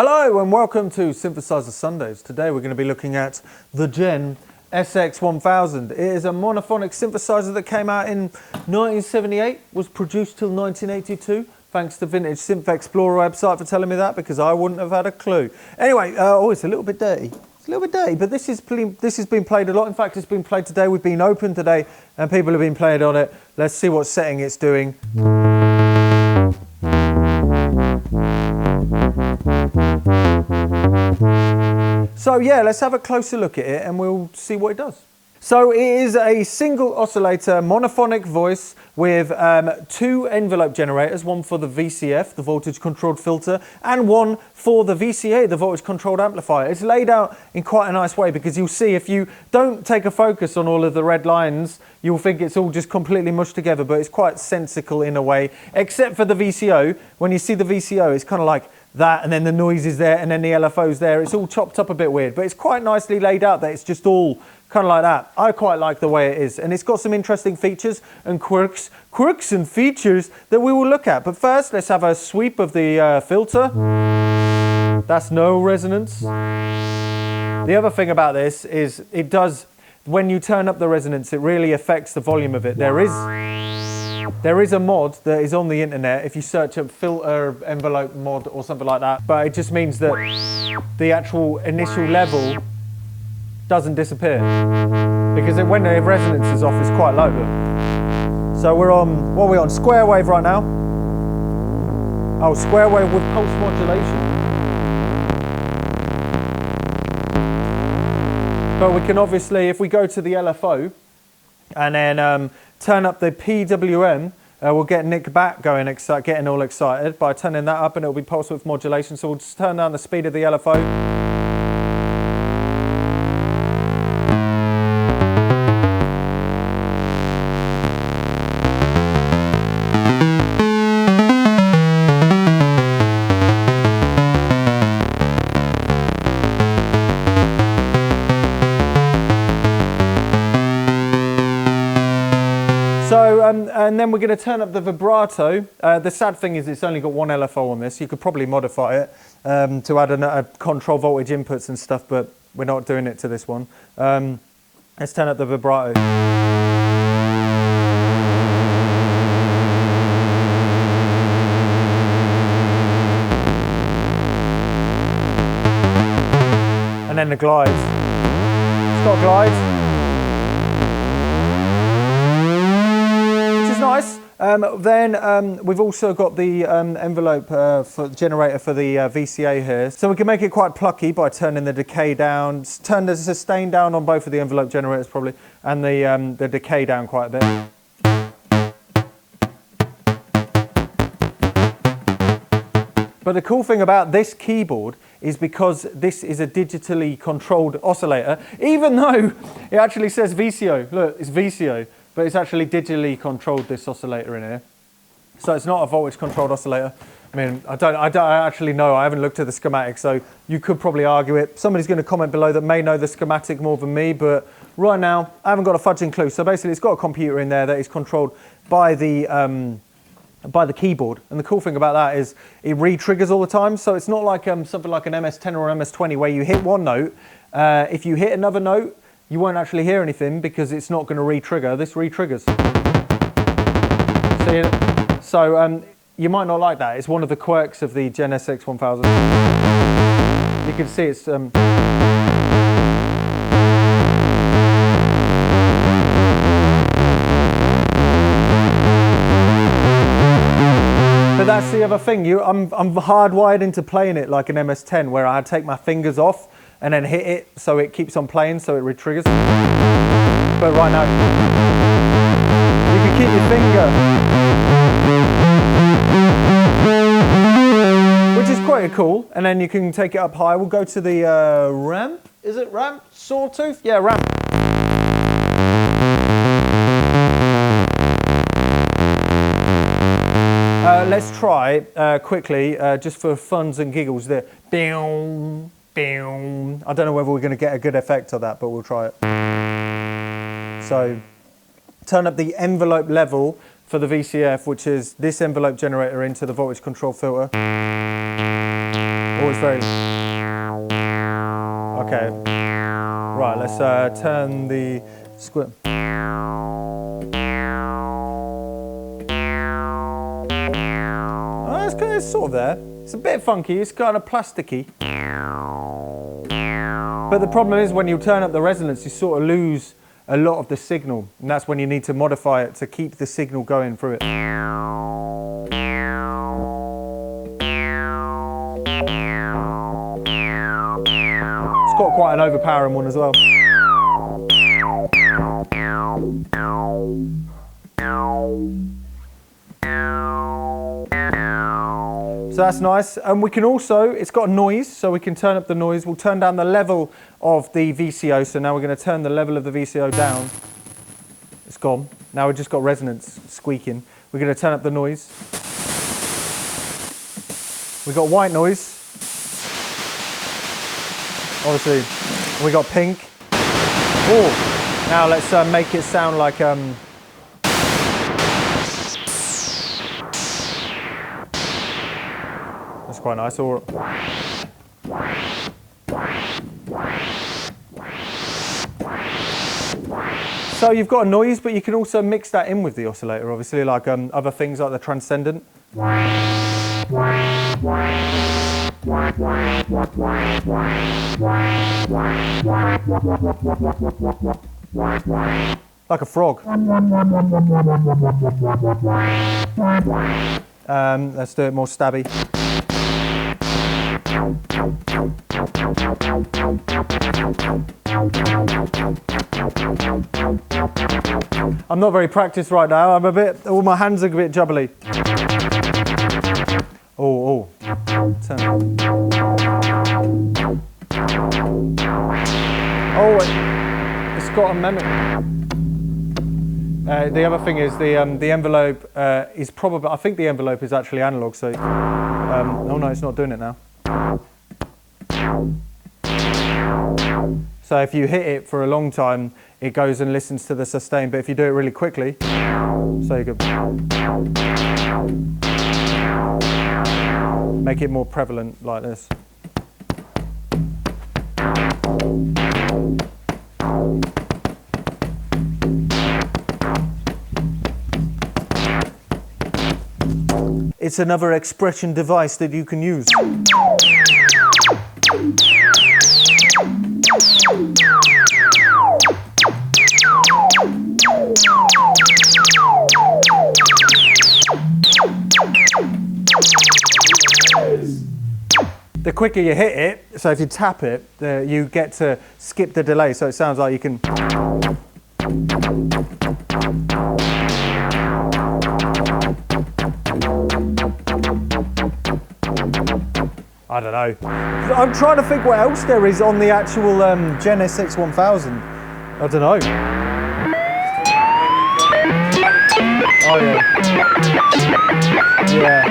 Hello and welcome to Synthesizer Sundays. Today we're going to be looking at the Gen SX1000. It is a monophonic synthesizer that came out in 1978, was produced till 1982. Thanks to Vintage Synth Explorer website for telling me that, because I wouldn't have had a clue. Anyway, oh, it's a little bit dirty. It's a little bit dirty, but this has been played a lot. In fact, it's been played today. We've been open today and people have been playing on it. Let's see what setting it's doing. So yeah, let's have a closer look at it and we'll see what it does. So it is a single oscillator monophonic voice with two envelope generators, one for the VCF, the voltage controlled filter, and one for the VCA, the voltage controlled amplifier. It's laid out in quite a nice way because you'll see if you don't take a focus on all of the red lines, you'll think it's all just completely mushed together, but it's quite sensical in a way, except for the VCO. When you see the VCO, it's kind of like that, and then the noise is there, and then the LFO's there. It's all chopped up a bit weird, but it's quite nicely laid out that it's just all kind of like that. I quite like the way it is, and it's got some interesting features and quirks and features that we will look at. But first, let's have a sweep of the filter. That's no resonance. The other thing about this is it does, when you turn up the resonance, it really affects the volume of it. There is a mod that is on the internet if you search up filter envelope mod or something like that, but it just means that the actual initial level doesn't disappear because when the resonance is off, it's quite low. So we're on, what are we on? Square wave right now. Oh, square wave with pulse modulation. But we can obviously, if we go to the LFO and then turn up the PWM, we'll get Nick back going, getting all excited by turning that up, and it'll be pulse width modulation. So we'll just turn down the speed of the LFO. So, and then we're going to turn up the vibrato. The sad thing is it's only got one LFO on this. You could probably modify it to add a control voltage inputs and stuff, but we're not doing it to this one. Let's turn up the vibrato. And then the glides. It's got glides. Nice. Then we've also got the envelope for generator for the VCA here. So we can make it quite plucky by turning the decay down, turn the sustain down on both of the envelope generators probably, and the decay down quite a bit. But the cool thing about this keyboard is because this is a digitally controlled oscillator, even though it actually says VCO. Look, it's VCO. But it's actually digitally controlled, this oscillator in here. So it's not a voltage controlled oscillator. I mean, I don't actually know. I haven't looked at the schematic, so you could probably argue it. Somebody's going to comment below that may know the schematic more than me, but right now I haven't got a fudging clue. So basically it's got a computer in there that is controlled by the keyboard. And the cool thing about that is it re-triggers all the time. So it's not like something like an MS-10 or MS-20 where you hit one note. If you hit another note, you won't actually hear anything because it's not going to re-trigger. This re-triggers. So you might not like that. It's one of the quirks of the Gen SX1000. You can see it's... But that's the other thing. I'm hardwired into playing it like an MS-10 where I take my fingers off and then hit it so it keeps on playing, so it re-triggers. But right now, you can keep your finger, which is quite cool, and then you can take it up high. We'll go to the ramp. Is it ramp? Sawtooth? Yeah, ramp. Let's try quickly, just for funs and giggles, the boom. I don't know whether we're going to get a good effect of that, but we'll try it. So turn up the envelope level for the VCF, which is this envelope generator into the voltage control filter. Oh, it's very... Okay. Right, let's turn the squid. Oh, it's sort of there. It's a bit funky, it's kind of plasticky. But the problem is when you turn up the resonance, you sort of lose a lot of the signal. And that's when you need to modify it to keep the signal going through it. It's got quite an overpowering one as well. So that's nice. And we can also, it's got a noise, so we can turn up the noise. We'll turn down the level of the VCO. So now we're going to turn the level of the VCO down. It's gone. Now we've just got resonance squeaking. We're going to turn up the noise. We've got white noise. Obviously, we got pink. Oh, now let's make it sound like that's quite nice. Or so you've got a noise, but you can also mix that in with the oscillator, obviously, like other things like the transcendent. Like a frog. Let's do it more stabby. I'm not very practiced right now. I'm a bit, all my hands are a bit jubbly. Oh. Oh, it's got a mimic. The other thing is the envelope is probably, I think the envelope is actually analog, so, oh no, it's not doing it now. So if you hit it for a long time, it goes and listens to the sustain, but if you do it really quickly, so you could make it more prevalent like this. It's another expression device that you can use. The quicker you hit it, so if you tap it, you get to skip the delay, so it sounds like you can... I don't know. I'm trying to think what else there is on the actual Gen SX1000. I don't know. Oh yeah. Yeah.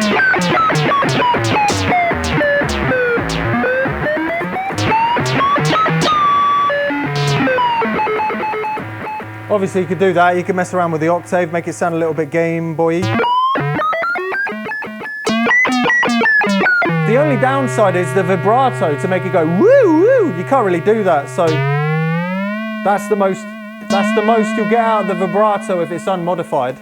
Obviously you could do that, you can mess around with the octave, make it sound a little bit Game Boy. The only downside is the vibrato to make it go woo woo. You can't really do that, so that's the most you'll get out of the vibrato if it's unmodified.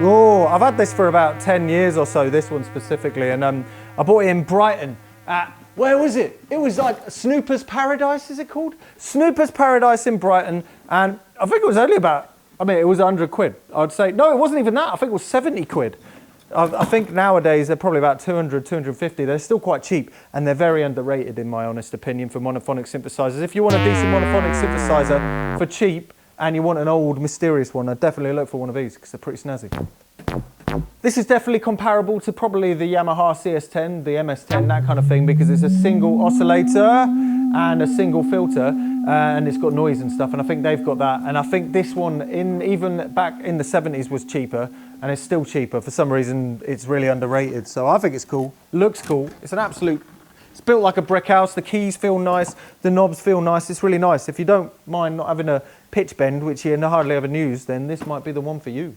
Oh, I've had this for about 10 years or so, this one specifically, and I bought it in Brighton at, where was it? It was like Snooper's Paradise, is it called? Snooper's Paradise in Brighton, and I think it was only about, I mean, it was 100 quid. I'd say, no, it wasn't even that. I think it was 70 quid. I think nowadays they're probably about 200, 250. They're still quite cheap, and they're very underrated in my honest opinion for monophonic synthesizers. If you want a decent monophonic synthesizer for cheap, and you want an old mysterious one, I'd definitely look for one of these, because they're pretty snazzy. This is definitely comparable to probably the Yamaha CS10, the MS10, that kind of thing, because it's a single oscillator and a single filter, and it's got noise and stuff, and I think they've got that. And I think this one, even back in the 70s, was cheaper, and it's still cheaper. For some reason, it's really underrated, so I think it's cool. Looks cool. It's an absolute It's built like a brick house. The keys feel nice. The knobs feel nice. It's really nice. If you don't mind not having a pitch bend, which you hardly ever use, then this might be the one for you.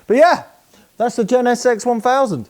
But yeah, that's the Gen SX1000.